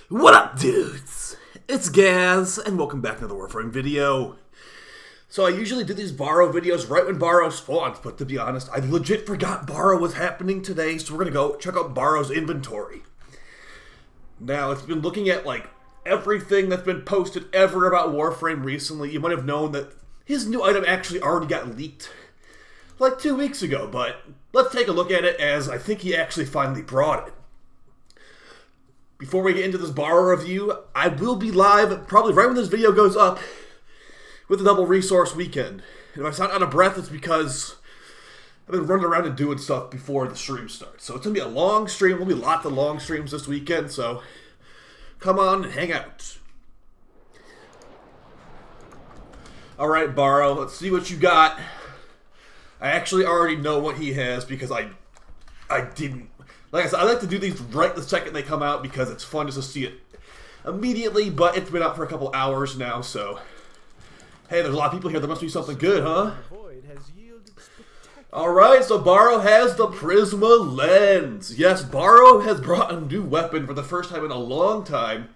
What up, dudes? It's Gaz, and welcome back to the WARFRAME video. So I usually do these Baro videos right when Baro spawns, but to be honest, I legit forgot Baro was happening today, so we're gonna go check out Baro's inventory. Now, if you've been looking at, everything that's been posted ever about Warframe recently, you might have known that his new item actually already got leaked, 2 weeks ago, but let's take a look at it as I think he actually finally brought it. Before we get into this Baro review, I will be live, probably right when this video goes up, with the Double Resource Weekend. And if I sound out of breath, it's because I've been running around and doing stuff before the stream starts. So it's going to be a long stream. There'll be lots of long streams this weekend, so come on and hang out. Alright, Baro, let's see what you got. I actually already know what he has because I didn't. Like I said, I like to do these right the second they come out because it's fun just to see it immediately, but it's been out for a couple hours now, so hey, there's a lot of people here. There must be something good, huh? Alright, so Baro has the Prisma Lens. Yes, Baro has brought a new weapon for the first time in a long time.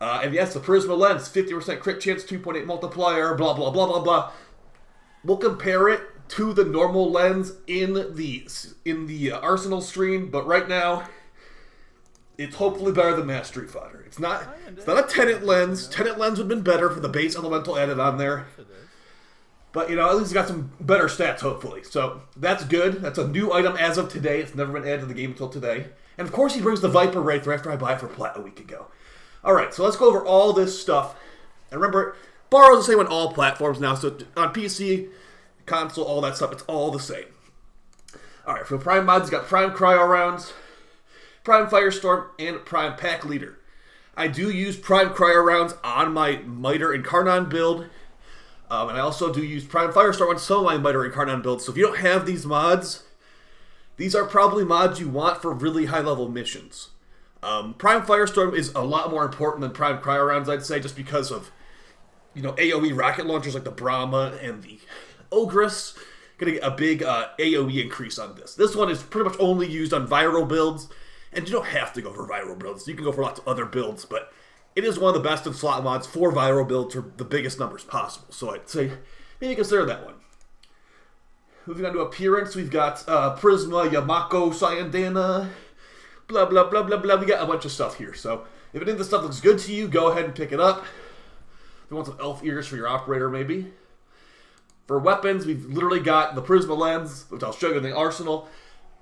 And yes, the Prisma Lens, 50% crit chance, 2.8 multiplier, blah, blah, blah, blah, blah. We'll compare it to the normal lens in the Arsenal stream, but right now, it's hopefully better than Mastery Fodder. It's not a tenet lens. Tenet lens would have been better for the base elemental added on there. But, at least it's got some better stats, hopefully. So, that's good. That's a new item as of today. It's never been added to the game until today. And, of course, he brings the Viper Wraith right after I buy it for Plat a week ago. Alright, so let's go over all this stuff. And remember, Baro's the same on all platforms now. So, on PC, console, all that stuff, it's all the same. Alright, for Prime mods, you got Prime Cryo rounds, Prime Firestorm, and Prime Pack Leader. I do use Prime Cryo rounds on my Miter and Karnan build, and I also do use Prime Firestorm on some of my Miter and Karnan builds. So if you don't have these mods, these are probably mods you want for really high-level missions. Prime Firestorm is a lot more important than Prime Cryo rounds, I'd say, just because of, AoE rocket launchers like the Brahma and the Ogress. Gonna get a big AoE increase on this. This one is pretty much only used on viral builds, and you don't have to go for viral builds. You can go for lots of other builds, but it is one of the best in slot mods for viral builds for the biggest numbers possible. So I'd say maybe consider that one. Moving on to appearance, we've got Prisma, Yamako, Sayandana, blah, blah, blah, blah, blah. We got a bunch of stuff here. So if any of this stuff looks good to you, go ahead and pick it up. If you want some elf ears for your operator, maybe. For weapons, we've literally got the Prisma Lens, which I'll show you in the arsenal.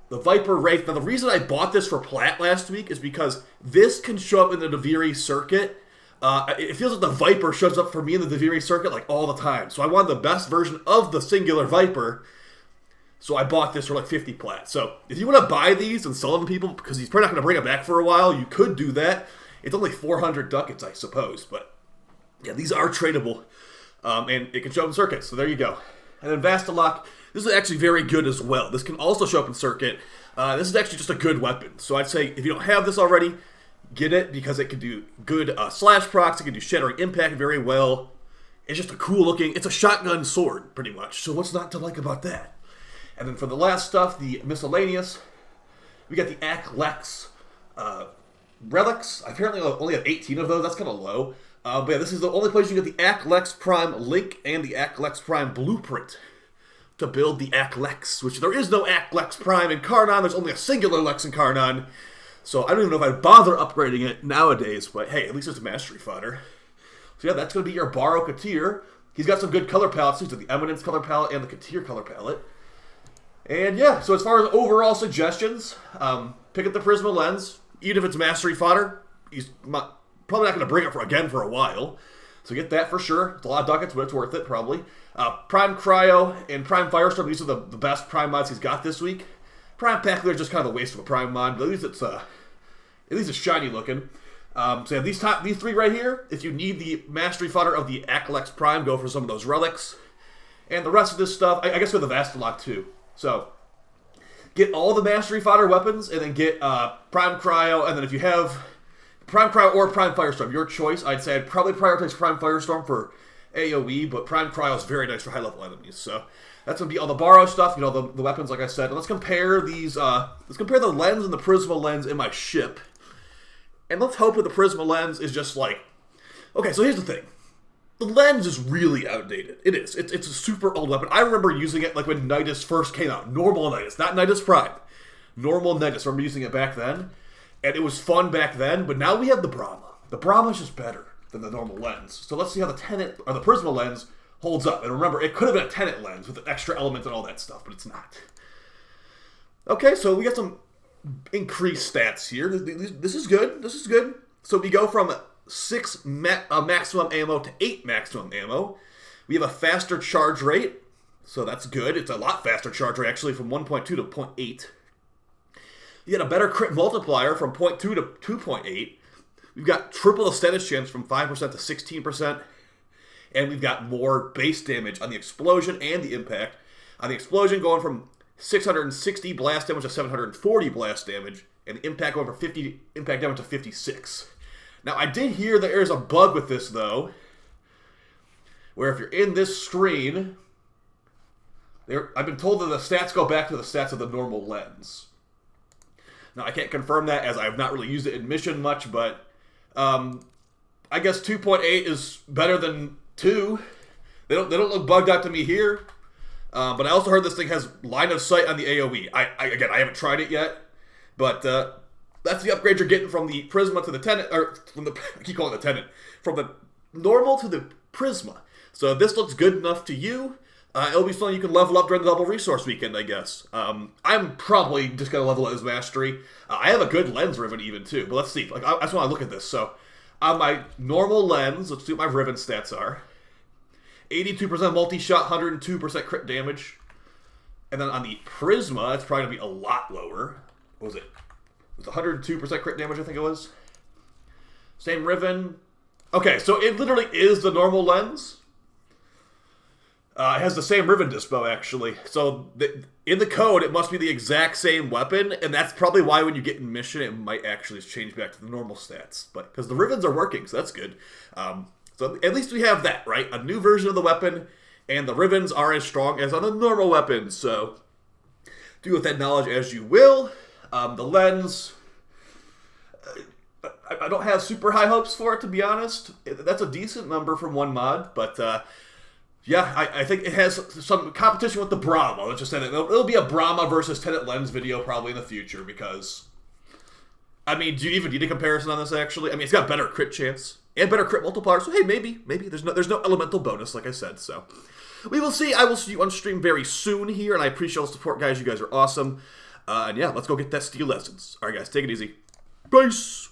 The Viper Wraith. Now, the reason I bought this for Plat last week is because this can show up in the Deviri circuit. It feels like the Viper shows up for me in the Deviri circuit all the time. So I wanted the best version of the singular Viper. So I bought this for 50 Plat. So if you want to buy these and sell them to people, because he's probably not going to bring it back for a while, you could do that. It's only 400 ducats, I suppose. But yeah, these are tradable. And it can show up in circuit, so there you go. And then Vastalok, this is actually very good as well. This can also show up in circuit. This is actually just a good weapon. So I'd say if you don't have this already, get it because it can do good slash procs. It can do shattering impact very well. It's just a cool looking, it's a shotgun sword pretty much. So what's not to like about that? And then for the last stuff, the miscellaneous, we got the Aklex relics. I apparently only have 18 of those. That's kind of low. But yeah, this is the only place you get the Aklex Prime Link and the Aklex Prime Blueprint to build the Aklex, which there is no Aklex Prime in Karnan. There's only a singular Lex in Karnan. So I don't even know if I'd bother upgrading it nowadays, but hey, at least it's Mastery Fodder. So yeah, that's going to be your barokiteer. He's got some good color palettes. He's got the Eminence color palette and the Katir color palette. And yeah, so as far as overall suggestions, pick up the Prisma Lens. Even if it's Mastery Fodder, he's probably not going to bring it again for a while. So get that for sure. It's a lot of ducats, but it's worth it, probably. Prime Cryo and Prime Firestorm, these are the best Prime mods he's got this week. Prime Pack Leader is just kind of a waste of a Prime mod, but at least it's shiny looking. So yeah, these three right here, if you need the Mastery Fodder of the Aklex Prime, go for some of those relics. And the rest of this stuff, I guess go to the Vastalok too. So get all the Mastery Fodder weapons, and then get Prime Cryo, and then if you have Prime Cryo or Prime Firestorm, your choice. I'd say I'd probably prioritize Prime Firestorm for AoE, but Prime Cryo is very nice for high-level enemies. So that's going to be all the Baro stuff, the weapons, like I said. And let's compare these, let's compare the lens and the Prisma lens in my ship. And let's hope that the Prisma lens is just like... Okay, so here's the thing. The lens is really outdated. It is. It's a super old weapon. I remember using it like when Nidus first came out. Normal Nidus, not Nidus Prime. Normal Nidus. I remember using it back then. And it was fun back then, but now we have the Brahma. The Brahma is just better than the normal lens. So let's see how the tenet, or the Prisma lens, holds up. And remember, it could have been a tenet lens with an extra element and all that stuff, but it's not. Okay, so we got some increased stats here. This is good. This is good. So we go from 6 maximum ammo to 8 maximum ammo. We have a faster charge rate, so that's good. It's a lot faster charge rate, actually, from 1.2 to 0.8. You get a better crit multiplier from 0.2 to 2.8. We've got triple the status chance from 5% to 16%. And we've got more base damage on the explosion and the impact. On the explosion, going from 660 blast damage to 740 blast damage. And the impact going from 50 impact damage to 56. Now, I did hear that there's a bug with this, though, where if you're in this screen, I've been told that the stats go back to the stats of the normal lens. Now, I can't confirm that, as I have not really used it in mission much, but I guess 2.8 is better than 2. They don't look bugged out to me here. But I also heard this thing has line of sight on the AoE. Again, I haven't tried it yet, but that's the upgrade you're getting from the Prisma to the Tenet, or from the, I keep calling it the Tenet, from the normal to the Prisma. So if this looks good enough to you, it'll be something you can level up during the double resource weekend, I guess. I'm probably just going to level it as mastery. I have a good lens riven even, too. But let's see. Like, I just want to look at this. So, on my normal lens, let's see what my riven stats are. 82% multi-shot, 102% crit damage. And then on the Prisma, it's probably going to be a lot lower. What was it? It was 102% crit damage, I think it was. Same riven. Okay, so it literally is the normal lens. It has the same riven dispo, actually. So, in the code, it must be the exact same weapon, and that's probably why when you get in mission, it might actually change back to the normal stats. But because the rivens are working, so that's good. So at least we have that, right? A new version of the weapon, and the rivens are as strong as on the normal weapons. So, do with that knowledge as you will. The lens, I don't have super high hopes for it, to be honest. That's a decent number from one mod, but yeah, I think it has some competition with the Brahma. Let's just say that it'll be a Brahma versus Tenet lens video probably in the future, because, I mean, do you even need a comparison on this, actually? I mean, it's got better crit chance and better crit multiplier, so hey, maybe there's no elemental bonus, like I said. So we will see. I will see you on stream very soon here, and I appreciate all the support, guys. You guys are awesome. And yeah, let's go get that steel lessons. All right, guys, take it easy. Peace.